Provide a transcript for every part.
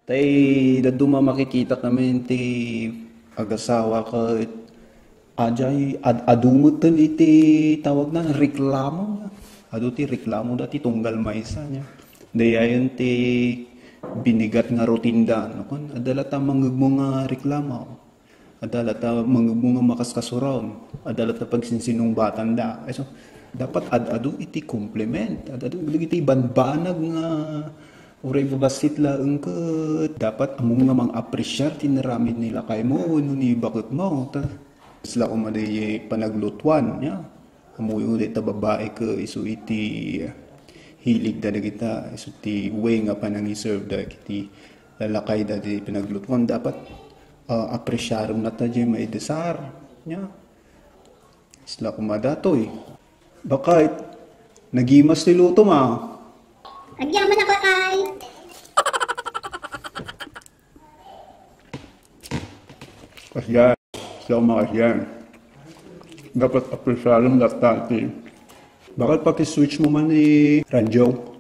Tay daduma makikita kami ti agasawa ka ajay adumutan iti tawag na reklamo niya. Adu ti reklamo dati tunggal maysa niya. Dayayon ti binigat nga rutinda. No? Adala ta mangagmo nga reklamo. Adala ta mangagmo nga makaskasuron. Adala ta pagsinsinong batanda. So, dapat adu iti compliment. Adu iti banbanag nga uray babasit lang ka. Dapat among nga mang-appreciate tinaramid nila kay mo, no ni bakit mo. Sila umaday panaglutuan niya. Amoy ulit ta babae ka iso iti hilig da kita. Iso ti way nga panang-iserve da iti lalakay da di pinaglutuan. Dapat appreciarum na ta di maidesar niya. Sila kumadatoy. Bakit? Nagimas ti luto ma. Agyaman ako kay. Kasyan. Sila kumakasyan. Dapat appreciarum na tati. Bakit pati switch mo man ni radyo?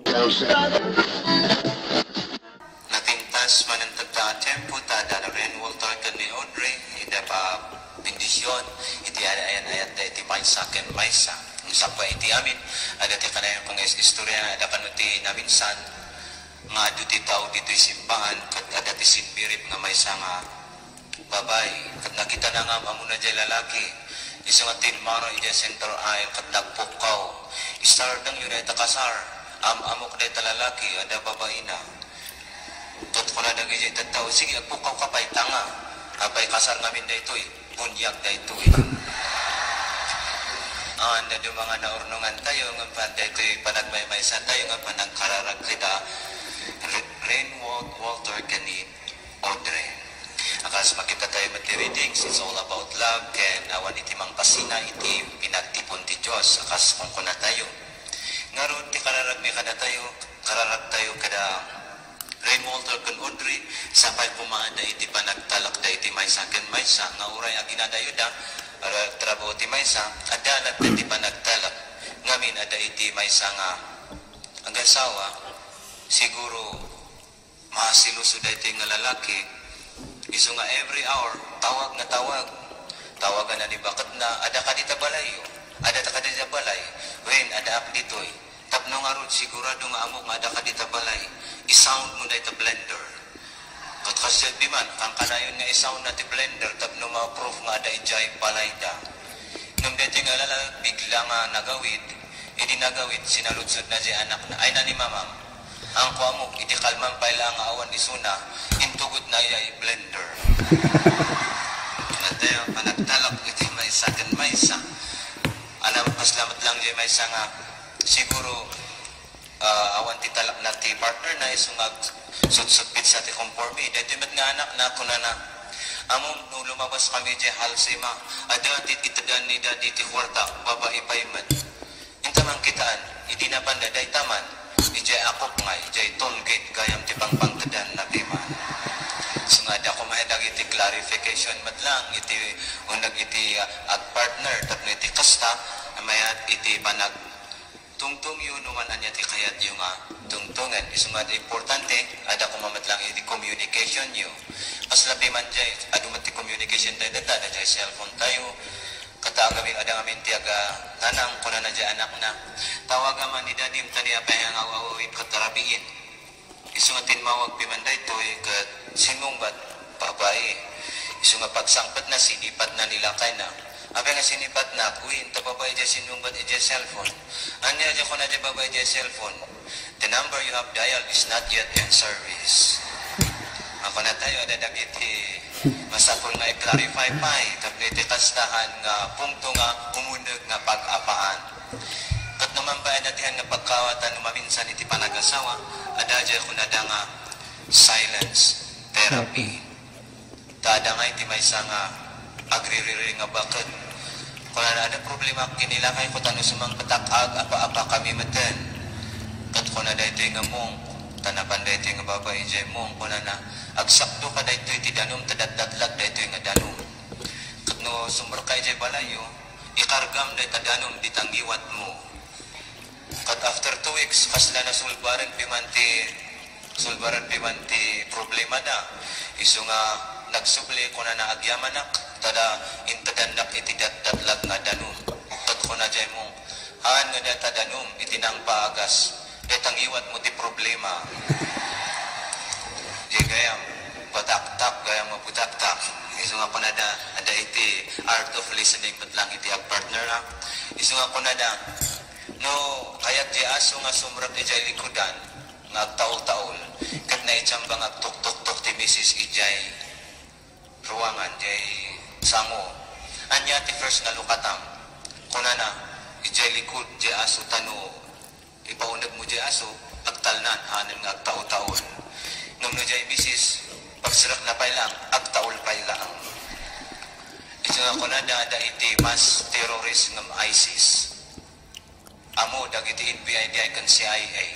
Natintas man ang tagta-tempo ta dalarin Walter kan ni Audrey ida pa bendisyon iti ayan da iti may saken maysa usap pa iti amin ada ti kanayang istorya na ada panuti namin san nga duti tao dito simbahan kat ada ti sinbirit nga maysa nga babay kat nakita na nga amuna jay lalaki iso nga tinmaro iti center aisle kat nagpukaw istardang yun ay takasar amok na ita lalaki ada babae na tot ko na nagigit at tao sige agpukaw ka pa'y tanga abay kasar namin na ito bunyag na ito anda do mga naurnungan tayo nga pa ito panagmaymaysa tayo nga panagkararag kita Rainwald Walter kani Audrey akas makita tayo mati-readings it's all about love ken awan iti mang pasina iti pinagtipon ti Diyos akas kung kuna tayo ngaron ti kararag may kada tayo kararag tayo kada Rainwald ken Audrey sapay pumaanda iti panagtalak da iti maysa ken maysa nga uray aginadayo da trabaho ti maysa adalat da iti panagtalak ngamin ada iti maysa nga ang asawa siguro masiluso da iti nga lalaki iso nga every hour tawag na tawagan na ni bakit na ada ka dita balay ada ta ka dita balay when ada up ditoy tapno nga rod sigurado nga amok nga ada ka dita balay i-sound mo na ito blender kat kasi di man ang kanayon nga i-sound na ti blender tapno ma-proof nga ada ijay balay da nung dito nga lalag bigla nga nagawid hindi nagawid sinalutsod na di anak na ay na ni mamam ang kuamok iti kalman paila nga awan isuna intugot na iya blender natayo panagtalak iti maysa ken maysa alam paslamat lang di maysa nga siguro awan ti talak na ti partner na isungag sutsupit sa ti conforme dito met nga anak na kuna na among nung lumabas kami di halsima ada titidan ni dadi ti kwarta babae payman intamang kitaan idi na banda day taman ijay akop nga ijay toll gate gayam ti pangpangtadan na timan so nga da kumahedag iti clarification madlang iti unag iti ag partner tapno iti kasta mayat iti panag tungtung yun naman anya ti kayat yung tungtungan iso nga importante ada kumamatlang iti communication nyo as labi man jay adumat ti communication tayo data na jay cellphone tayo katagawing ada ngamin ti aga tanang kuna na jay anak na tawaga man ni dadim tani apay ang awawin katarabiin iso nga tinmawag pimanday to kat sinungbat babae iso nga pagsangpat na sinipat na nilakay na abay nga sinipat na kuin ta babae jay sinungbat ijay cellphone anya jay kuna jay babae jay cellphone the number you have dialed is not yet in service ako na tayo ada dagiti masapol nga i-clarify pa tapno iti kastahan nga punkto nga umunag nga pag-apaan kat naman ba datihan nga pagkawatan maminsan iti panag-asawa ada jay kuna da nga silence therapy tada nga iti maysa nga agririri nga bakit kung ada problema kinila kayo ko tanong sumang patakag apa-apa kami matan kat kung na dahito nga mong tanapan dahito nga babae jay mong kung na agsakto ka dahito iti danom tadat-datlag dahito nga danom kat no sumberkay jay balayo ikargam dahito danom ditanggiwat mo kat after 2 weeks kasla na sulbaran pimanti problema kada. Isu nga nagsubli ko na naagyaman nak, tada intadandak iti datdatlag nga danum. Tot ko na jay mong, haan nga data danum, iti nang paagas, detang iwat mo ti problema. Jay gayam, pataktak, gayam maputaktak. Isu nga ko na ada iti art of listening, but lang iti partner ha. Isu nga ko na no, kayat di aso nga sumrat ijay likudan, nga agtaol-taol, kat na itsambang agtuk-tuk-tuk ti Mrs. Ijay ruangan, jay sango. Anya ti first nga lukatang, kunana, ijay likod, jay aso tano, ipaunag mo jay aso, agtalnan, hanan nga agtaol-taol. Nung no jay Mrs. pagsirak na pay lang, agtaol pay lang. Ito nga kunana, da iti mass terrorist ng ISIS. Amo, dagiti NBI di ay kan CIA.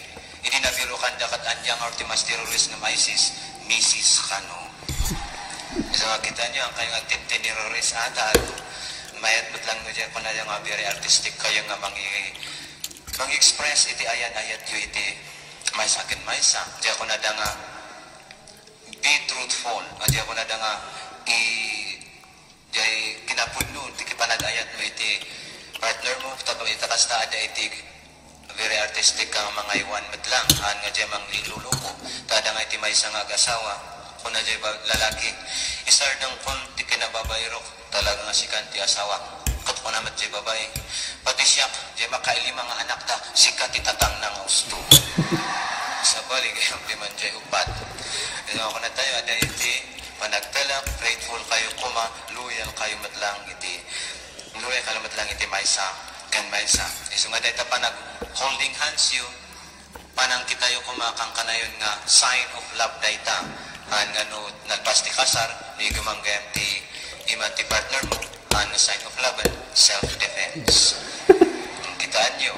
Hindi na biro kan dakat anyang artimas terrorist ng ISIS, Mrs. Kano. So, kita nyo, ang kayong agtintin terrorist ata, mayat ba't lang nyo dyan kung na yung very artistic kayo nga mang-express iti ayan-ayat yu iti mais akin maisa. Diyan ko na da nga be truthful. Diyan ko na da nga diyan kinapudno, iti kipanag-ayat mo iti partner mo, tapos itakas na ada iti very artistic kang mga iwan matlang, haan nga dyan mang niluluko. Tada nga iti may isang ag-asawa, kung na dyan lalaki, isar ng kung ti kinababayrok, talaga nga si kanti asawa. Kat ko naman dyan babae, pati siya, dyan makaili mga anak ta, sikat itatang ng gusto. Sa balik, yung di man dyan upat. Ito ako na tayo, ada iti, panagtalak, grateful kayo kuma, loyal kayo matlang iti. Loyal kayo matlang iti maysa, kan maysa. Iso nga dahil panag holding hands you, panang kita yung kumakang kanayon nga sign of love dayta. Ang ano, nagpasti kasar, ni gumanggayam ti iman ti partner mo, ano sign of love, self-defense. Kitaan nyo,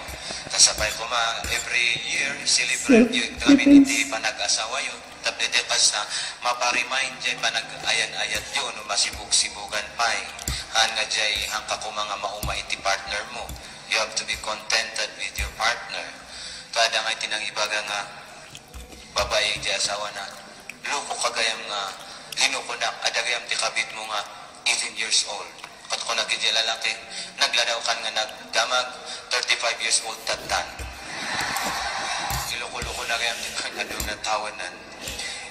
tasapay ko every year, celebrate yun, namin iti panag-asawa yun, tapos dekas na, maparimind dyan, panag-ayan-ayat yun, masibug-sibugan pa'y, nga dyan, hangka ko mga mauma iti partner mo. You have to be contented with your partner. Tada nga itinang ibaga nga, babae di asawa na, luko kagayam nga, linukunak, adagayam ti kabit mo nga, 18 years old. Kat ko nagkidya lalaki, nagladaw kan nga nagdamag, 35 years old tatan. Iluko-luko na gayam ti kanadong na tawanan.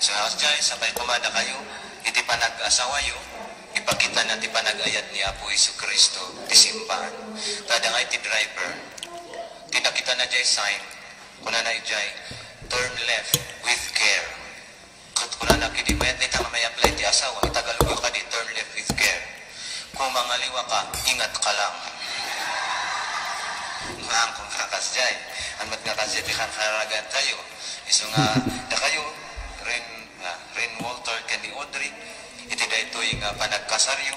So, dyan, sabay kumada kayo, iti panag-asawa yun, ipakita na ti panag-ayat ni Apo Isu Kristo, ti simbahan. Tada nga iti driver, tinakita na jay sign, kuna na jay, turn left with care. Kuna na kinibayat na itang may apply ti asawa, itagalugo ka di turn left with care. Kung mangaliwa ka, ingat ka lang. Mahang kung kakas jay, anmat nga kasi ti karagan tayo. Iso nga, da kayo, Ren Walter, Kenny Audrey, iti daytoy nga panagkasaryo,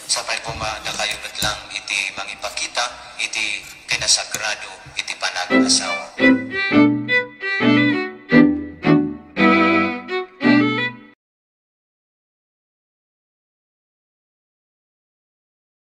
sapay pumada kayo lang iti mangipakita, iti kinasagrado, iti panag-asawa.